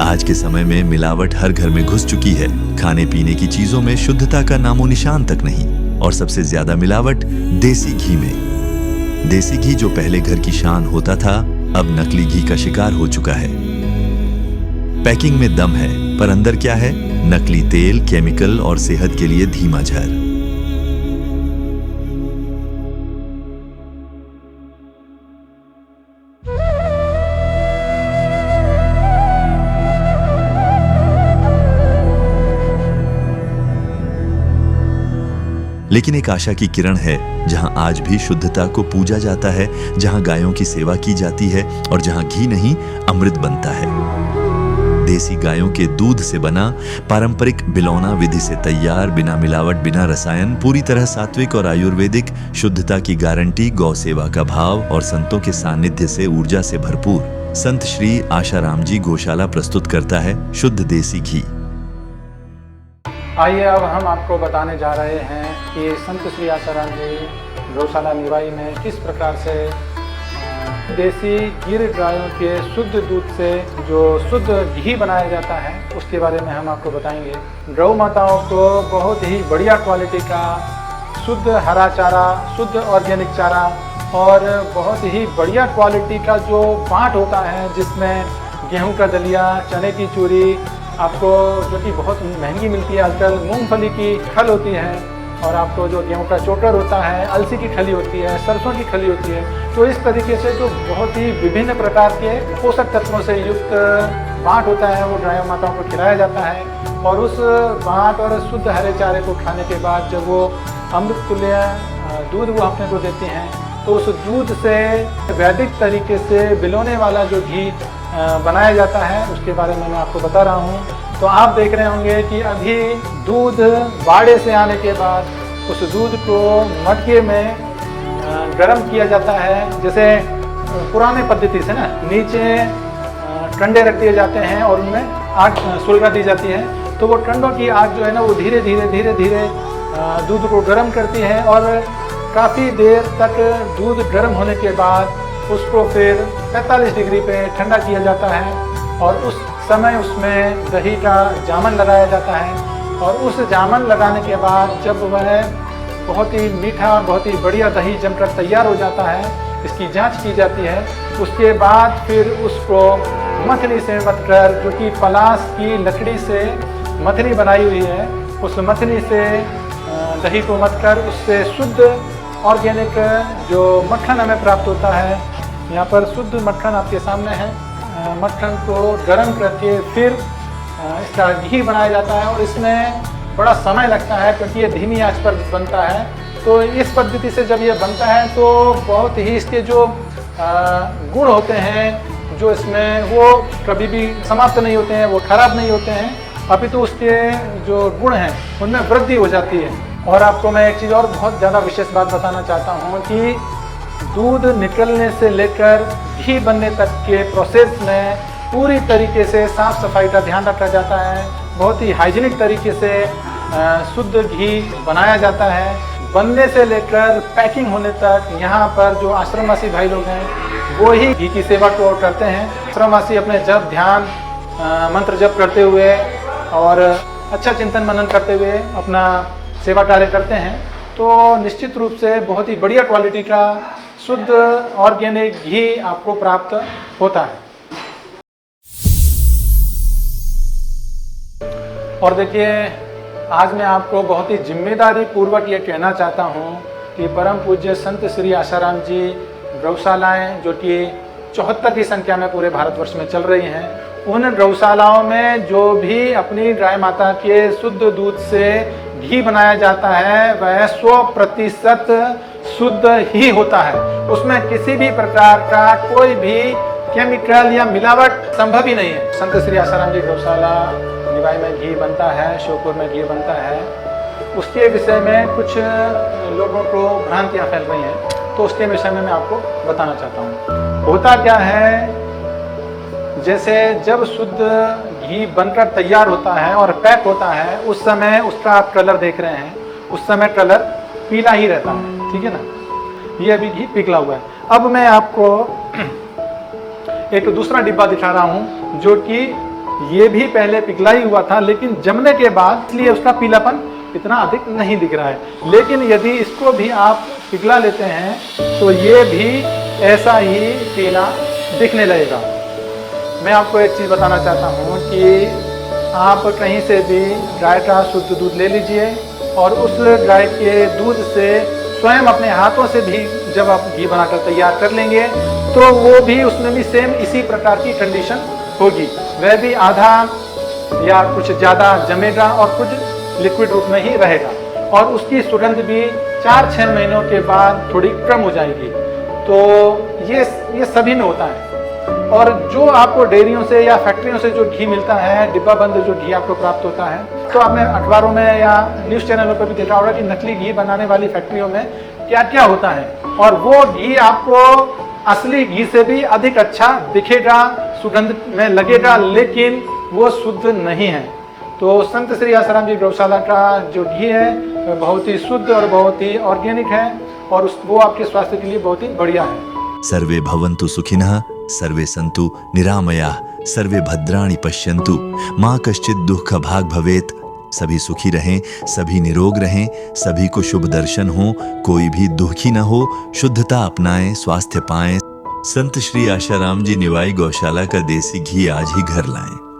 आज के समय में मिलावट हर घर में घुस चुकी है। खाने पीने की चीजों में शुद्धता का नामो निशान तक नहीं, और सबसे ज्यादा मिलावट देसी घी में। देसी घी जो पहले घर की शान होता था, अब नकली घी का शिकार हो चुका है। पैकिंग में दम है, पर अंदर क्या है? नकली तेल, केमिकल और सेहत के लिए धीमा जहर। लेकिन एक आशा की किरण है, जहां आज भी शुद्धता को पूजा जाता है, जहां गायों की सेवा की जाती है और जहां घी नहीं अमृत बनता है। देसी गायों के दूध से बना पारंपरिक बिलौना विधि से तैयार, बिना मिलावट, बिना रसायन, पूरी तरह सात्विक और आयुर्वेदिक, शुद्धता की गारंटी, गौ सेवा का भाव और संतों के सानिध्य से ऊर्जा से भरपूर। संत श्री आशाराम जी गौशाला प्रस्तुत करता है शुद्ध देसी घी। आइए अब हम आपको बताने जा रहे हैं कि संत श्री आशाराम जी गौशाला निवाई में किस प्रकार से देसी गिर गायों के शुद्ध दूध से जो शुद्ध घी बनाया जाता है उसके बारे में हम आपको बताएंगे। गौ माताओं को बहुत ही बढ़िया क्वालिटी का शुद्ध हरा चारा, शुद्ध ऑर्गेनिक चारा और बहुत ही बढ़िया क्वालिटी का जो पाट होता है, जिसमें गेहूं का दलिया, चने की चूरी आपको जो कि बहुत महंगी मिलती है आजकल, मूंगफली की खल होती है और आपको जो गेहूं का चोकर होता है, अलसी की खली होती है, सरसों की खली होती है। तो इस तरीके से जो बहुत ही विभिन्न प्रकार के पोषक तत्वों से युक्त बाट होता है वो गायों माताओं को खिलाया जाता है। और उस बाट और शुद्ध हरे चारे को खाने के बाद जब वो अमृत तुल्य दूध वो अपने को देती हैं, तो उस दूध से वैदिक तरीके से बिलोने वाला जो घी बनाया जाता है उसके बारे में मैं आपको बता रहा हूँ। तो आप देख रहे होंगे कि अभी दूध बाड़े से आने के बाद उस दूध को मटके में गर्म किया जाता है। जैसे पुराने पद्धति से ना नीचे टंडे रख दिए जाते हैं और उनमें आग सुलगा दी जाती है, तो वो टंडों की आग जो है ना वो धीरे धीरे दूध को गर्म करती है और काफ़ी देर तक दूध गर्म होने के बाद उसको फिर 45 डिग्री पे ठंडा किया जाता है और उस समय उसमें दही का जामन लगाया जाता है। और उस जामन लगाने के बाद जब वह बहुत ही मीठा और बहुत ही बढ़िया दही जमकर तैयार हो जाता है, इसकी जांच की जाती है। उसके बाद फिर उसको मथनी से मथकर, जो कि पलास की लकड़ी से मथनी बनाई हुई है, उस मथनी से दही को मथकर उससे शुद्ध ऑर्गेनिक जो मक्खन हमें प्राप्त होता है। यहाँ पर शुद्ध मक्खन आपके सामने है। मक्खन को गर्म करके फिर इसका घी बनाया जाता है और इसमें बड़ा समय लगता है क्योंकि ये धीमी आंच पर बनता है। तो इस पद्धति से जब ये बनता है तो बहुत ही इसके जो गुण होते हैं जो इसमें, वो कभी भी समाप्त नहीं होते हैं, वो खराब नहीं होते हैं, अभी तो उसके जो गुण हैं उनमें वृद्धि हो जाती है। और आपको मैं एक चीज़ और बहुत ज़्यादा विशेष बात बताना चाहता हूँ कि दूध निकलने से लेकर घी बनने तक के प्रोसेस में पूरी तरीके से साफ़ सफाई का ध्यान रखा जाता है। बहुत ही हाइजीनिक तरीके से शुद्ध घी बनाया जाता है। बनने से लेकर पैकिंग होने तक यहाँ पर जो आश्रमवासी भाई लोग हैं वो ही घी की सेवा को करते हैं। आश्रमवासी अपने जप, ध्यान, मंत्र जप करते हुए और अच्छा चिंतन मनन करते हुए अपना सेवा कार्य करते हैं। तो निश्चित रूप से बहुत ही बढ़िया क्वालिटी का शुद्ध ऑर्गेनिक घी आपको प्राप्त होता है। और देखिए, आज मैं आपको बहुत ही जिम्मेदारी पूर्वक ये कहना चाहता हूँ कि परम पूज्य संत श्री आशाराम जी गौशालाएं जो कि 74 की संख्या में पूरे भारतवर्ष में चल रही हैं, उन गौशालाओं में जो भी अपनी गाय माता के शुद्ध दूध से घी बनाया जाता है वह 100% शुद्ध ही होता है। उसमें किसी भी प्रकार का कोई भी केमिकल या मिलावट संभव ही नहीं है। संत श्री आशाराम जी गौशाला निवाई में घी बनता है, श्योपुर में घी बनता है, उसके विषय में कुछ लोगों को भ्रांतियाँ फैल रही हैं, तो उसके विषय में मैं आपको बताना चाहता हूँ। होता क्या है, जैसे जब शुद्ध घी बनकर तैयार होता है और पैक होता है, उस समय उसका आप कलर देख रहे हैं, उस समय कलर पीला ही रहता है, ठीक है ना। ये अभी घी पिघला हुआ है। अब मैं आपको एक दूसरा डिब्बा दिखा रहा हूँ जो कि ये भी पहले पिघला ही हुआ था, लेकिन जमने के बाद इसलिए उसका पीलापन इतना अधिक नहीं दिख रहा है। लेकिन यदि इसको भी आप पिघला लेते हैं तो ये भी ऐसा ही पीला दिखने लगेगा। मैं आपको एक चीज़ बताना चाहता हूँ कि आप कहीं से भी गाय का शुद्ध दूध ले लीजिए और उस गाय के दूध से स्वयं अपने हाथों से भी जब आप घी बनाकर तैयार कर लेंगे तो वो भी उसमें भी सेम इसी प्रकार की कंडीशन होगी। वह भी आधा या कुछ ज़्यादा जमेगा और कुछ लिक्विड रूप में ही रहेगा और उसकी सुगंध भी 4-6 महीनों के बाद थोड़ी कम हो जाएगी। तो ये सभी में होता है। और जो आपको डेयरियों से या फैक्ट्रियों से जो घी मिलता है, डिब्बा बंद जो घी आपको प्राप्त होता है, तो आपने अखबारों में या न्यूज़ चैनलों पर भी देखा होगा कि नकली घी बनाने वाली फैक्ट्रियों में क्या क्या होता है और वो घी आपको असली घी से भी अधिक अच्छा दिखेगा, सुगंध में लगेगा, लेकिन वो शुद्ध नहीं है। तो संत श्री आसाराम जी गौशाला का जो घी है वह बहुत ही शुद्ध और बहुत ही ऑर्गेनिक है और वो आपके स्वास्थ्य के लिए बहुत ही बढ़िया है। सर्वे भवन्तु सुखिनः, सर्वे सन्तु निरामयाः, सर्वे भद्राणि पश्यन्तु, माँ कश्चित् दुःख भाग् भवेत्। सभी सुखी रहें, सभी निरोग रहें, सभी को शुभ दर्शन हो, कोई भी दुखी न हो, शुद्धता अपनाएं, स्वास्थ्य पाएं। संत श्री आशाराम जी निवाई गौशाला का देसी घी आज ही घर लाएं।